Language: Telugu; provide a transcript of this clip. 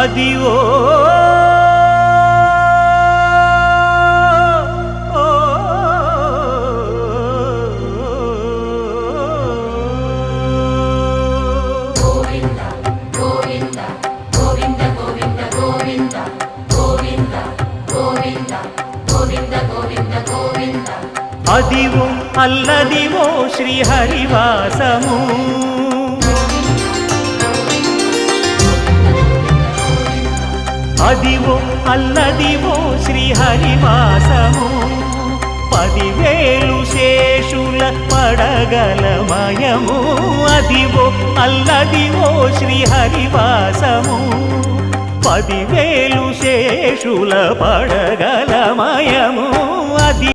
అదివో అదివో అల్లదివో శ్రీహరివాసము అదివో అల్లదివో శ్రీహరివాసము 10,000 శేషుల పడగలమయము అదివో అల్లదివో శ్రీహరివాసము 10,000 శేషుల పడగలమయము అది